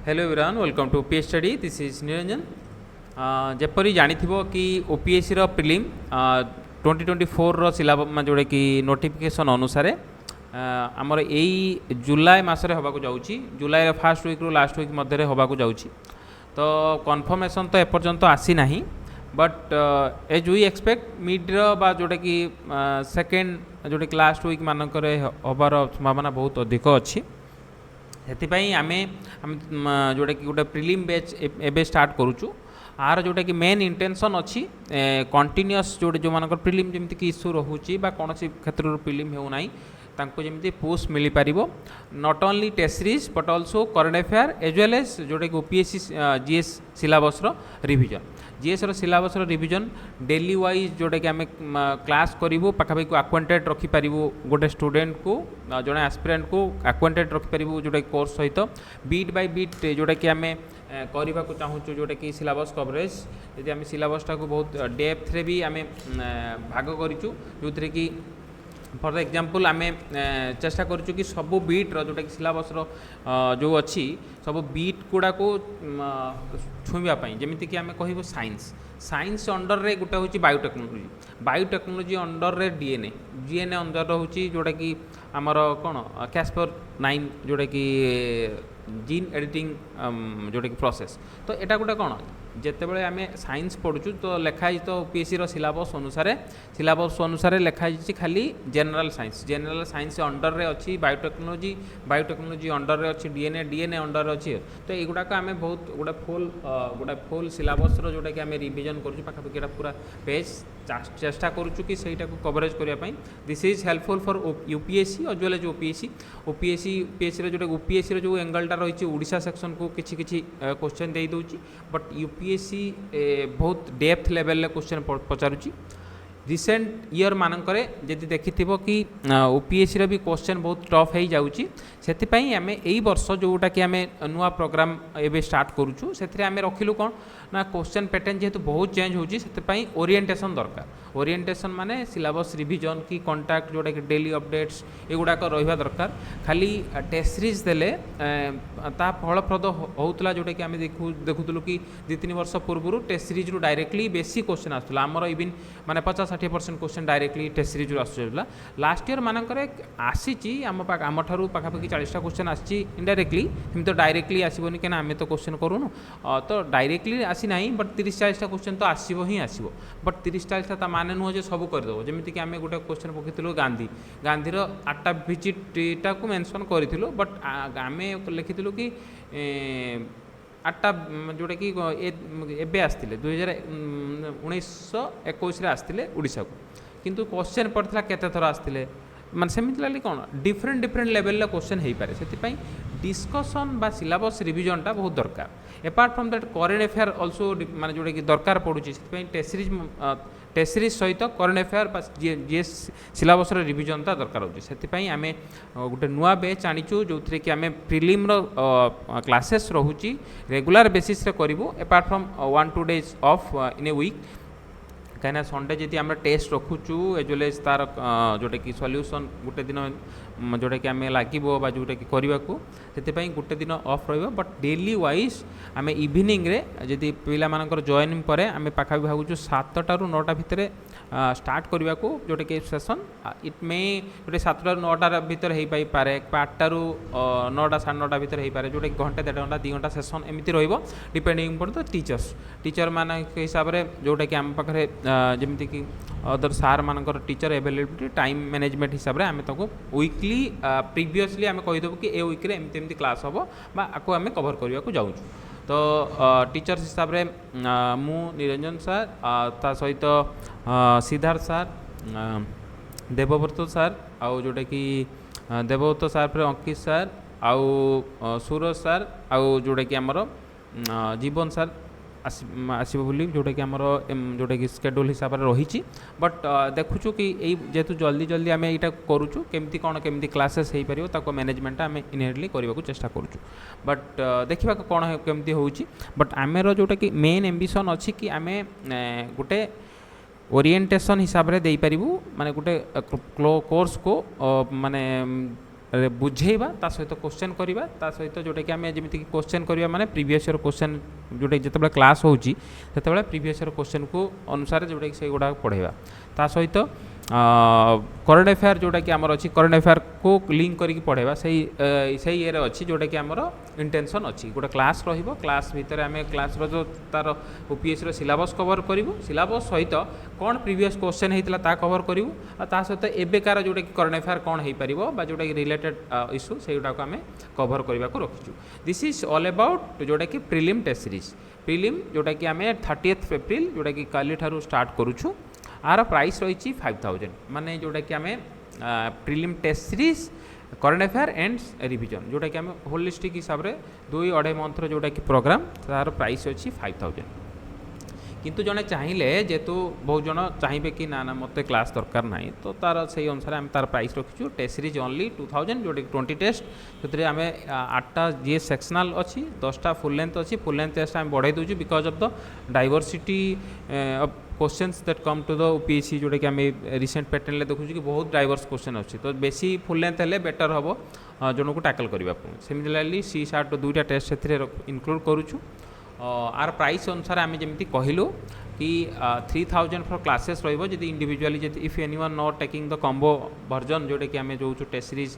Hello everyone, welcome to OPS study. This is Niranjan. जपरी जानिथिबो कि ओपीएससी रो प्रिलिम 2024 रो सिलेबस जोड़े कि नोटिफिकेशन अनुसार आमर यही जुलाई मासरे होबाकू जाउची। जुलाई फर्स्ट वीक रू लास्ट वीक मध्य होबाकू जाउची। तो कन्फर्मेशन तो एपर्यंत आसी नाही, but as we expect mid बा जोड़े कि सेकेंड जोड़े कि लास्ट वीक मानक होबार संभावना बहुत अधिक अच्छी। से आम जोटा कि गोटे प्रिलिम बैच एबे स्टार्ट करूँ। आर जोटा कि मेन इंटेंशन अच्छी कंटिन्यूअस जोड़े जो मान प्रिलिम जमी कि इश्यू रोचे कौन क्षेत्र प्रिलिम होना तांको जमी पोस्ट मिल पार, not only test series but also current affair as well as जोटा कि OPSC GS syllabus revision. GS syllabus revision daily wise जोटा कि आम क्लास करूँ पाखापाखि आक्वेंटेड रखिपर गोटे स्टूडेंट को जड़े एस्पिरेंट को आक्वेंटेड रखिपर जोटा कोर्स सहित बीट बाय बीट जोटा कि आम करने को चाहूँ जोटा कि सिलेबस कवरेज यदि आम सिलेबसटा को बहुत डेप्थ रे भी आम भाग करूँ जो थे कि फॉर द एग्जांपल आम चेष्टा करूँ कि सबू बीट्र जोटा कि सिलेबस जो अच्छी सब बीट गुड़ा को छुईवाई जमीक आम कह साइंस साइंस अंडर रे गोटे हूँ बायोटेक्नोलोजी अंडर रे डीएनए अंडर हूँ जोटा कि आमर कौन कैस्पर 9 जोटा कि जीन एडिटिंग जोटा कि प्रोसेस। तो यहाँ गोटे कौन जितेबाला आम साइंस पढ़ुचु तो लिखाई तो ओपीएससी सिलेबस अनुसार लिखाई खाली जनरल साइंस अंडर रे अच्छी बायोटेक्नोलोजी अंडर रे अच्छी डीएनए अंडर अच्छी। तो युवाक आम बहुत गोटे फुल सिलेबस जोटा कि आम रिविजन करूँ पाखापाखि पूरा पेज चेष्टा करूँ कि सहीटा को कवरेज करने। This is helpful for UPSC as well as OPSC जोटा ओपीएससी जो एंगलटा रही ओडिशा सेक्शन को किसी क्वेश्चन दे दूची, बट यूपीएससी बहुत डेप्थ लेवल क्वेश्चन पचारुची। रिसेंट ईयर मानकरे जदि देखिथिबो कि ओपीएससी भी क्वेश्चन बहुत टफ हो जाउची। सेथिपई आम एई वर्ष जोटा कि आम नुआ प्रोग्राम एबे स्टार्ट करूछु सेथिरे आम रखिलु कौन ना क्वेश्चन पैटर्न जेहेतु बहुत चेंज होची सेथिपई ओरिएंटेशन दरकार। ओरिएंटेशन माने सिलेबस रिविजन की कांटेक्ट जोटा कि डेली अपडेट्स एगुड़ाक रहिबा दरकार। खाली टेस्ट सीरीज देले ता फलप्रद होउतला जोटा कि आम देखुतलु कि 2-3 वर्ष पूर्व टेस्ट सीरीज रु डायरेक्टली बेसी क्वेश्चन आसुला आमर इवन माने 50-60% क्वेश्चन डायरेक्टली टेस्ट सीरीज रु आसुला। लास्ट ईयर मानकरे आसीची आम ठारू पाखापाखि 40टा क्वेश्चन आसी इनडायरेक्टली सेम तो डायरेक्टली आसबनी क्या आम तो क्वेश्चन करूँ तो डायरेक्टली आसी ना, बट 30-40टा क्वेश्चन तो आसो ही आसो, बट 30-40टा माने नुह जो सब करदेव जमीक कि आम गोटे क्वेश्चन पकईलु गांधीर 8टा विजिटा को मेनसन करूँ, बट आम लिखिलु कि 8टा जोटा कि एबे आसते 2019-21 आसते ओडिशा को, किंतु क्वेश्चन पड़ता केते थर आसते माने सेमिति लागली कौन डिफरेंट लेवल क्वेश्चन हो पारे। से डिस्कसन बा सिलेबस रिविजनटा बहुत दरकार। Apart from that current affair also माने जोटा कि दरकार पड़ुची टेस्ट सीरीज सहित करेंट अफेयर बा जीएस सिलेबस रिविजनटा दरकार होची। से आम गोटे नुआ बैच आनीचु जो थे कि आम प्रिलिम क्लासेस रोची रेगुलर बेसिस रे करूँ apart from 1-2 days off in a week. कहीं संडे जी आम टेस्ट रखुचु एज वेल एज तार जोटा कि सॉल्यूशन गोटे दिन जोटा कि आम लगे जोटा कि करने को से गोटे दिन ऑफ रही, बट डेली वाइज आम इवनिंग रे जदि पिला मानकर जॉइनिंग पर आम पाखा भावुँ 7टा ରୁ 9टा भितर स्टार्ट करने को जोटा कि सेसन इट मे गोटे 7टा ରୁ 9टा भितर हो पारे 8टा ରୁ 9टा 9:30 भितर हो पारे जोटा कि घंटे 1.5 घंटा 2 घंटा सेसन एमती रहिबो डिपेंडिंग पर द टीचर मान हिसाब से जोटा कि आम पाखे जमीक कि अदर सार मानकर टीचर अवेलेबिलिटी टाइम मैनेजमेंट हिसाब से आम तक वीकली प्रीवियसली आम कहीदेव कि ए वीक एमती क्लास हम आपको आम कभर करने को जाऊँ। तो टीचर्स हिसाब से मु निरंजन सार ता सहित सिद्धार्थ सार देवव्रत सार आउ जोटा कि देवव्रत सार फिर अंकित सार आउ सूरज सार आउ जोटा कि आमर जीवन सार आसब बोली जोटा कि आमर जोटा कि स्केड्यूल हिसाब से रही। बट देखुचु कि जेहेतु जल्दी आम यहाँ करूँ केमती कौन केमती क्लासेस हो पार ताको मैनेजमेंट आम इनहेरिटली करने को चेष्टा करूँ। बट देखा कौन केमती होची, बट आमर जोटा कि मेन एम्बिशन अच्छी कि आम गोटे ओरिएंटेशन हिसाब से दे पारू माने गोटे कोर्स को माने बुझेबा ता सहित क्वेश्चन करवा ता सहित जोटा कि आम जमी क्वेश्चन करवा माने प्रीवियस ईयर क्वेश्चन जोटा जिते क्लास होची सेते प्रीवियस ईयर क्वेश्चन को अनुसार जोटा कि से गुड़ा पढ़ेगा ता सहित करंट अफेयर जोटा कि आमर अच्छी करंट अफेयर को लिंक करके पढ़ेगा से ये अच्छी जोटा कि आमर इंटेंशन अच्छी गोटे क्लास रहिबो क्लास भितर आम क्लास जो तार ओपीएससी सिलेबस कवर करूँ सिलेबस सहित कौन प्रीवियस क्वेश्चन होता ता कवर करूँ ता सहित एबेकार जोटा कि करंट अफेयर कौन हो पार जोटा कि रिलेटेड इश्यू से गुड़ाक आम कवर करने को रखीचु दिस इज ऑल अबाउट जोटा कि प्रिलिम टेस्ट सीरीज प्रिलिम जोटा कि आम 30 एप्रिल जोटा कि काली ठारू स्टार्ट करूँ आर प्राइस रही 5000 माने जोटा कि आम prelim test series current affair and revision जोटा कि आम होलिस्टिक हिसाब से 2-2.5 मंथर जोटा कि प्रोग्राम तार प्राइस अच्छी 5000 किंतु जड़े चाहिए जेहेतु बहुत जन चाहिए कि ना ना मत क्लास दरकार ना तो तार से अनुसार आम तार प्राइस रखीचु टेस्ट सीरीज ओनली 2000 जोटा कि 20 टेस्ट से आम 8टा जीएस सेक्शनल अच्छी 10टा फुल लेंथ अच्छी फुल लेंथ टेस्ट आम बढ़ाई दूँ because of the diversity of questions that come to the OPSC जोटा कि आम रिसेंट पैटर्न देखुँ कि बहुत डाइवर्स क्वेश्चन अच्छी तो बेसी फुल लेंथ हेल्ले बेटर हम जन को टैकल करने सेमती सी सार्ट 2टा टेस्ट से इनक्लूड करूँ आर प्राइस अनुसार आम जमी कहलु कि 3000 फॉर क्लासेस रही individually if any one not taking the combo version जोटा कि आम जो टेस्ट सीरीज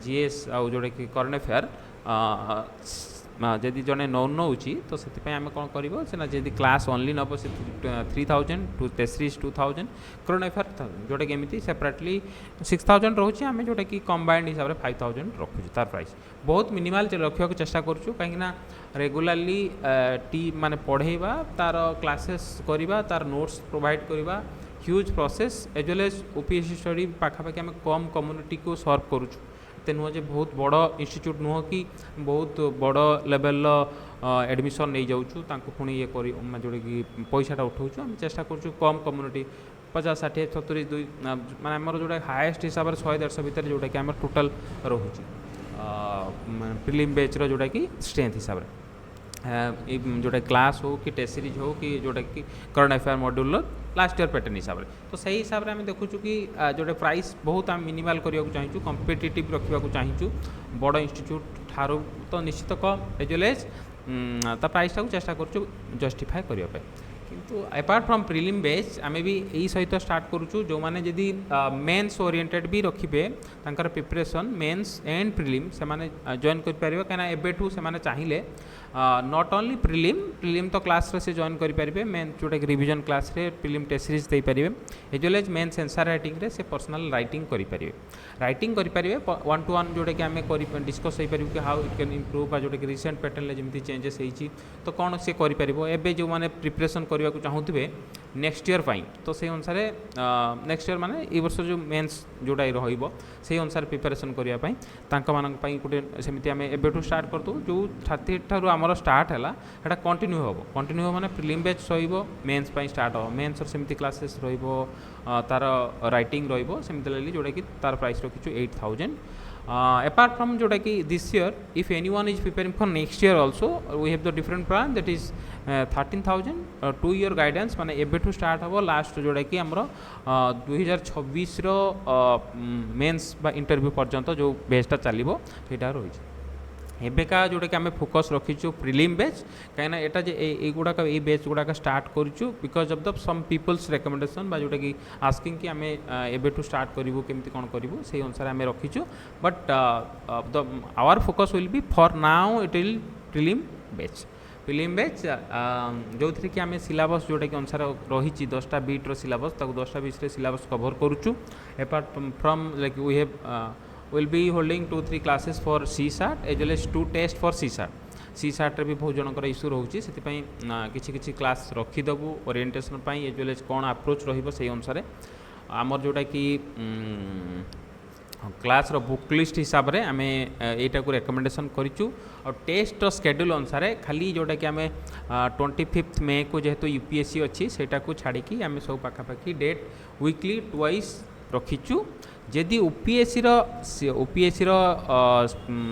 जीएस आउ जोटा कि करंट अफेयर जदि जड़े नौची तो से आम कौन करना जदि क्लास ओनली नब से 3000 to test series 2000 current affair जोटा कि एमती सेपरेटली 6000 रोचे आम जोटा कि कंबाइंड हिसाब से 5000 रखुँ तार प्राइस बहुत मिनिमाल रखा चेष्टा करूँ कहीं रेगुलाली टी माने पढ़ेबा तार क्लासेस करवा तार नोट्स प्रोवाइड करवा huge process as well as OPSC study पाखापाखि आम कम कम्युनिटी को सर्व करूँ एत नुह जे बहुत बड़ इंस्टीट्यूट नुह कि बहुत बड़ लेवल एडमिशन नहीं जाऊँ पुणी ये जोटा कि पैसाटा उठाऊँ आम चेष्टा करूँ कम कम्युनिटी 50-60 70 2 माने आमर जोटा हाएस्ट हिसाब से 100-150 भितर जोटा कि आम टोटाल रोचे प्रिलिम बैच जोटा कि स्ट्रेंथ हिसाब से जोटा क्लास हो कि टेस्ट सीरीज हो कि जोटा कि current affair module last year pattern हिसाब से तो सही हिसाब से आम देखुँ कि जोटा प्राइस बहुत आम मिनिमाल करने को चाहूँ कंपिटिटिव रखा चाहूँ बड़ इंस्टीट्यूट ठारू तो निश्चित कम एज वेल एज प्राइसटा को चेष्टा करूँ जस्टिफाए करने किंतु अपार्ट फ्रॉम प्रिलिम बेच आम भी यही सहित स्टार्ट करूँ जो मैंने जदि मेन्स ओरिएंटेड भी रखिए तांकर प्रिपरेशन मेन्स एंड प्रिलिम से माने जॉइन करें कहीं एबेठू से चाहिए नॉट ओनली प्रिलिम तो क्लास से जॉइन करेंगे मेन जोटा कि रिविजन क्लास रे प्रिलिम टेस्ट सीरीज दे पारे as well as mains answer writing रे से पर्सनल राइटिंग करेंगे राइटिंग करेंगे 1-to-1 जोटा कि आम डिस्कस हो पार कि हाउ इट कैन इम्प्रूव जोटा कि रिसेंट पैटर्न जमी चेंजेस होती तो कौन से करें जो मैंने प्रिपरेशन करने को चाहूे नेक्स्ट ईयर तो से अनुसार नेक्स्ट ईयर माने ये वर्ष जो मेन्स जोटा रही अनुसार प्रिपरेशन करने गोटे सेमती आम एबेठू स्टार्ट करदू जो 30 ठारू आमर स्टार्ट है कंटिन्यू हम माने प्रिलिम बैच रहिबो मेन्स स्टार्ट हो मेन्स सेमती क्लासेस रहिबो तार राइटिंग रहिबो सेमती लाली जोटा कि तार प्राइस रखीचु 8000 apart from जोटा कि this year if anyone is preparing for next year also we have the different plan that is 13,000 2 year guidance माने एबेठू स्टार्ट हम लास्ट जोटा कि आमर 2026 रो मेन्स बा इंटरव्यू पर्यंत जो बेचटा चलो यहाँ रही एबेका जोटा कि आम फोकस रखीचु प्रिलिम बैच कहीं एटा जे गुड़ाक ये बैच गुड़ाक स्टार्ट करूँ because of the some peoples recommendation बा जोटा कि आस्किंग कि आम एबेठू स्टार्ट करूँ केमती कौन करूँ से अनुसार आम रखीचु but the our focus will be for now it will prelim batch जो थी कि आम सिलेबस जोटा कि अनुसार रही 10टा बीट्र सिलेबस 10टा बीच सिलेबस कवर करूँ apart from like we have will be holding 2-3 classes for CSAT as well as 2 tests for CSAT रे भी बहुत जनकर इश्यू रोचे से किसी क्लास रखीदेबू ओरिएंटेशन एज वेल एज कौन अप्रोच रही अनुसार आमर जोटा कि क्लास रो बुक लिस्ट हिसाब से आम यहाँ को रेकमेंडेशन करूँ और टेस्ट शेड्यूल अनुसार खाली जोटा कि आम 25 मे को जेहेतु यूपीएससी अच्छी सेटा को छाड़ी आम सब पाखापाखि डेट वीकली ट्वाइस रखीचु जदि ओपीएससी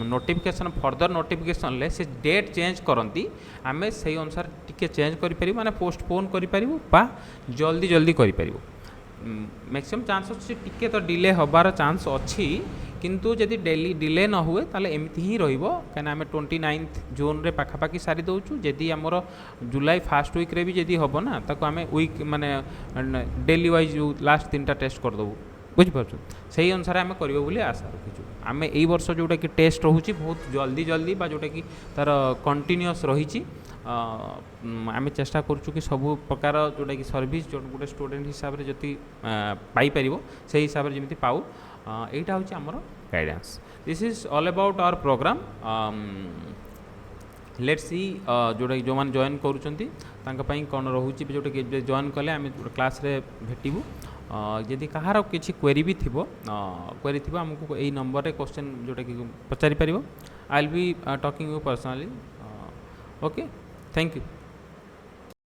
नोटिफिकेशन फर्दर नोटिफिकेशन ले से डेट चेंज करती आम से अनुसार टिके चेंज करें माने पोस्टपोन करूँ जल्दी करें मैक्सिमम चांस अच्छे टिके तो डिले हबार चांस अच्छी किंतु जदि डेली डिले न हुए ताले एमती ही रहिबो काना आम 29 जून रे पाखापाखि सारी दउछु जदि हमर जुलाई फर्स्ट वीक रे भी जदि हबो ना ताको आम वीक माने डेली वाइज जो लास्ट 3टा टेस्ट कर दबु बुझिपारछु सही अनुसार आम करिबो बोली आशा रखिछु आम एई वर्ष जोटा कि टेस्ट रहूची बहुत जल्दी जल्दी बा जोटा कि तार कंटिन्यूअस रही आम चेष्टा करूँ कि सबू प्रकार जोटा कि सर्विस जो गोटे स्टूडेंट हिसाब से जति पाई परिबो से हिसाब से जमी पाऊ एटा हूँ आमर guidance this is all about our programme let's see जोटा जो मैंने जॉइन करूँ कौन रोचे जोटा कि जॉइन कले आम क्लास रे भेटू जदि कहार किसी क्वेरी भी थी क्वेरी थी आमको यही नंबर रे क्वेश्चन जोटा कि पचारि पारिबो I will be talking you personally okay thank you.